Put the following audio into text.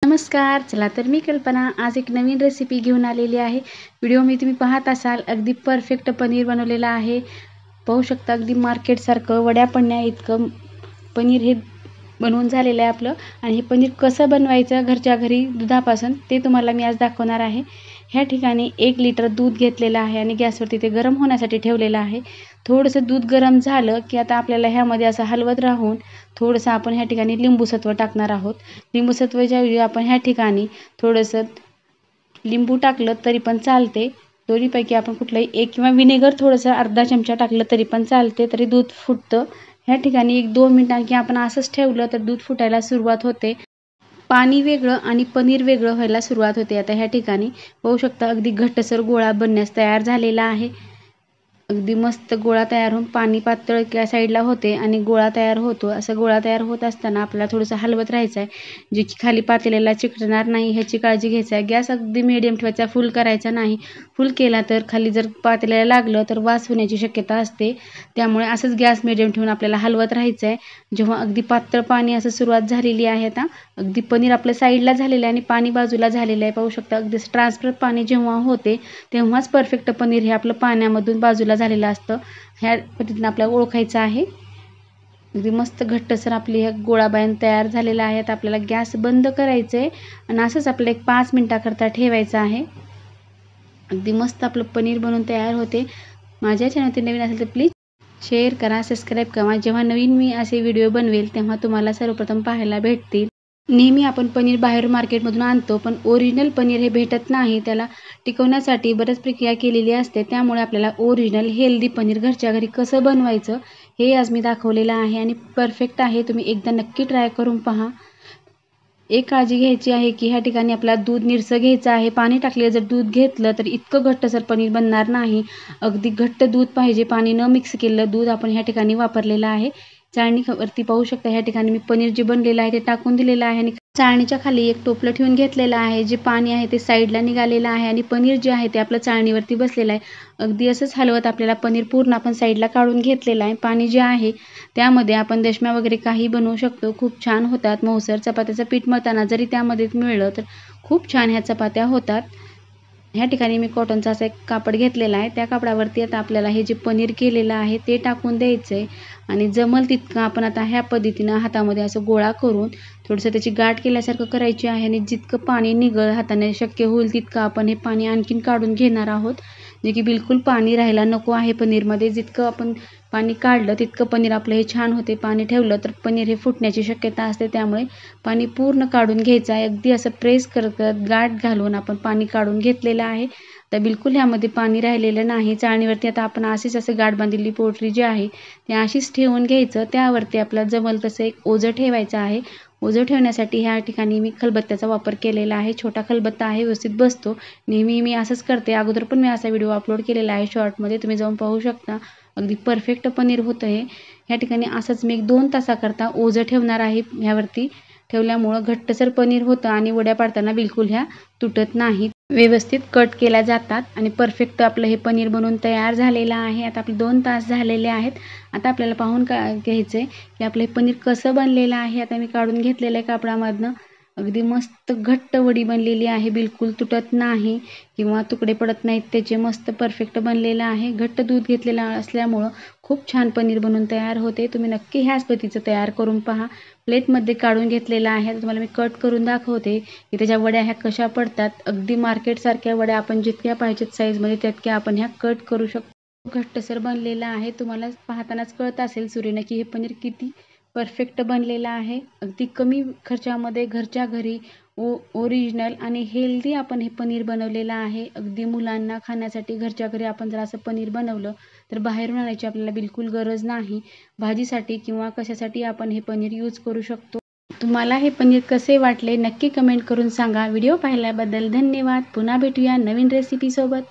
नमस्कार. चला तर मी कल्पना आज एक नवीन रेसिपी घेऊन आलेली आहे. व्हिडिओमध्ये तुम्ही पाहत असाल अगदी परफेक्ट पनीर बनवलेलं आहे. पाहू शकता अगदी मार्केटसारखं वड्या पडण्या इतकं पनीर हे बनवून झालेलं आहे आपलं. आणि हे पनीर कसं बनवायचं घरच्या घरी दुधापासून ते तुम्हाला मी आज दाखवणार आहे. ह्या ठिकाणी 1 लिटर दूध घेतलेलं आहे आणि गॅसवरती ते गरम होण्यासाठी ठेवलेलं आहे. थोडंसं दूध गरम झालं की आता आपल्याला ह्यामध्ये असं हलवत राहून थोडंसं आपण ह्या ठिकाणी लिंबूसत्व टाकणार आहोत. लिंबूसत्वच्या ऐवजी आपण ह्या ठिकाणी थोडंसं लिंबू टाकलं तरी पण चालते. दोन्हीपैकी आपण कुठलंही एक किंवा विनेगर थोडंसं अर्धा चमचा टाकलं तरी पण चालते. तरी दूध फुटतं. ह्या ठिकाणी 1-2 मिनिट आणखी आपण असंच ठेवलं तर दूध फुटायला सुरुवात होते. पाणी वेगळं आणि पनीर वेगळं व्हायला सुरुवात होते. आता ह्या ठिकाणी पाहू शकता अगदी घट्टसर गोळा बनण्यास तयार झालेला आहे. अगदी मस्त गोळा तयार होऊन पाणी पातळ एका साईडला होते आणि गोळा तयार होतो. असं गोळा तयार होत असताना आपल्याला थोडंसं हलवत राहायचं आहे, जे की खाली पातेल्याला चिकटणार नाही ह्याची काळजी घ्यायची आहे. गॅस अगदी मीडियम ठेवायचा, फुल करायचा नाही. फुल केला तर खाली जर पातेल्याला लागलं तर वास होण्याची शक्यता असते. त्यामुळे असंच गॅस मीडियम ठेवून आपल्याला हलवत राहायचं आहे. जेव्हा अगदी पातळ पाणी असं सुरुवात झालेली आहे, आता अगदी पनीर आपल्या साईडला झालेलं आहे आणि पाणी बाजूला झालेलं आहे. पाहू शकता अगदी ट्रान्सफर पाणी जेव्हा होते तेव्हाच परफेक्ट पनीर हे आपलं पाण्यामधून बाजूला झालेलं असतं. ह्या पद्धतीने आपल्याला ओळखायचं आहे. अगदी मस्त घट्टसर आपली ह्या गोळाबाण तयार झालेला आहे. आता आपल्याला गॅस बंद करायचं आहे आणि असंच आपल्याला एक 5 मिनिटाकरता ठेवायचं आहे. अगदी मस्त आपलं पनीर बनवून तयार होते. माझ्या चॅनलवरती नवीन असेल तर प्लीज शेअर करा, सबस्क्राईब करा. जेव्हा नवीन मी असे व्हिडिओ बनवेल तेव्हा तुम्हाला सर्वप्रथम पाहायला भेटतील. नेहमी आपण पनीर बाहेर मार्केटमधून आणतो, पण ओरिजिनल पनीर हे भेटत नाही. त्याला टिकवण्यासाठी बऱ्याच प्रक्रिया केलेली असते. त्यामुळे आपल्याला ओरिजिनल हेल्दी पनीर घरच्या घरी कसं बनवायचं हे आज मी दाखवलेलं आहे आणि परफेक्ट आहे. तुम्ही एकदा नक्की ट्राय करून पहा. एक काळजी घ्यायची आहे की ह्या ठिकाणी आपल्याला दूध निरसं घ्यायचं आहे. पाणी टाकलेलं जर दूध घेतलं तर इतकं घट्टसर पनीर बनणार नाही. अगदी घट्ट दूध पाहिजे, पाणी न मिक्स केलेलं दूध आपण ह्या ठिकाणी वापरलेलं आहे. चाळणीवरती पाहू शकता ह्या ठिकाणी मी पनीर जे बनलेलं आहे ते टाकून दिलेलं आहे आणि चाळणीच्या खाली एक टोपलं ठेवून घेतलेलं आहे. जे पाणी आहे ते साईडला निघालेलं आहे आणि पनीर जे आहे ते आपलं चाळणीवरती बसलेलं आहे. अगदी असंच हलवत आपल्याला पनीर पूर्ण आपण साईडला काढून घेतलेलं आहे. पाणी जे आहे त्यामध्ये आपण दशम्या वगैरे काही बनवू शकतो. खूप छान होतात. मऊसर चपात्याचं पीठ मळताना जरी त्यामध्ये मिळलं तर खूप छान ह्या चपात्या होतात. ह्या ठिकाणी मी कॉटनचा असा एक कापड घेतलेला आहे. त्या कापडावरती आता आपल्याला हे जे पनीर केलेलं आहे ते टाकून द्यायचं आहे आणि जमल तितकं आपण आता ह्या पद्धतीनं हातामध्ये असं गोळा करून थोडंसं त्याची गाठ केल्यासारखं करायची आहे आणि जितकं पाणी निघल हाताने शक्य होईल तितकं आपण हे पाणी आणखीन काढून घेणार आहोत. जे की बिलकुल पाणी राहायला नको आहे पनीरमध्ये. जितकं आपण पाणी काढलं तितकं पनीर आपलं हे छान होते. पाणी ठेवलं तर पनीर हे फुटण्याची शक्यता असते. त्यामुळे पाणी पूर्ण काढून घ्यायचं आहे. अगदी असं प्रेस करत गाठ घालून आपण पाणी काढून घेतलेलं आहे. तर बिलकुल ह्यामध्ये पाणी राहिलेलं नाही. चाळणीवरती आता आपण अशीच असं गाठ बांधलेली पोटरी जी आहे ती अशीच ठेवून घ्यायचं. त्यावरती आपल्याला जमल तसं एक ओझं ठेवायचं आहे. ओझं ठेवण्यासाठी ह्या ठिकाणी मी खलबत्त्याचा वापर केलेला आहे. छोटा खलबत्ता आहे, व्यवस्थित बसतो. नेहमी मी असंच करते. अगोदर पण मी असा व्हिडिओ अपलोड केलेला आहे शॉर्टमध्ये, तुम्ही जाऊन पाहू शकता. अगदी परफेक्ट पनीर होतं हे. ह्या ठिकाणी असंच मी एक 2 तासाकरता ओझं ठेवणार आहे. ह्यावरती ठेवल्यामुळं घट्टसर पनीर होतं आणि वड्या पाडताना बिलकुल ह्या तुटत नाहीत. व्यवस्थित कट केल्या जातात आणि परफेक्ट आपलं हे पनीर बनवून तयार झालेलं आहे. आता आपले 2 तास झालेले आहेत. आता आपल्याला पाहून घ्यायचं आहे की आपलं हे पनीर कसं बनलेलं आहे. आता मी काढून घेतलेलं आहे कापडामधनं. अगदी मस्त घट्ट वडी बनलेली आहे. बिलकुल तुटत नाही किंवा तुकडे पडत नाहीत त्याचे. मस्त परफेक्ट बनलेलं आहे. घट्ट दूध घेतलेलं असल्यामुळं खूप छान पनीर बनवून तयार होते. तुम्ही नक्की ह्याच पद्धतीचं तयार करून पहा. प्लेटमध्ये काढून घेतलेलं आहे. तुम्हाला मी कट करून दाखवते की त्याच्या वड्या ह्या कशा पडतात. अगदी मार्केटसारख्या वड्या आपण जितक्या पाहिजेत साईजमध्ये तितक्या आपण ह्या कट करू शकतो. घट्टसर बनलेला आहे. तुम्हाला पाहतानाच कळत असेल सूर्यने की हे पनीर किती परफेक्ट बनलेलं आहे. अगदी कमी खर्चामध्ये घरच्या घरी ओरिजिनल आणि हेल्दी आपण हे पनीर बनवलेलं आहे. अगदी मुलांना खाण्यासाठी घरच्या घरी आपण जर असं पनीर बनवलं तर बाहेरून आणायची आपल्याला बिलकुल गरज नाही. भाजीसाठी किंवा कशासाठी आपण हे पनीर यूज करू शकतो. तुम्हाला हे पनीर कसे वाटले नक्की कमेंट करून सांगा. व्हिडिओ पाहिल्याबद्दल धन्यवाद. पुन्हा भेटूया नवीन रेसिपीसोबत.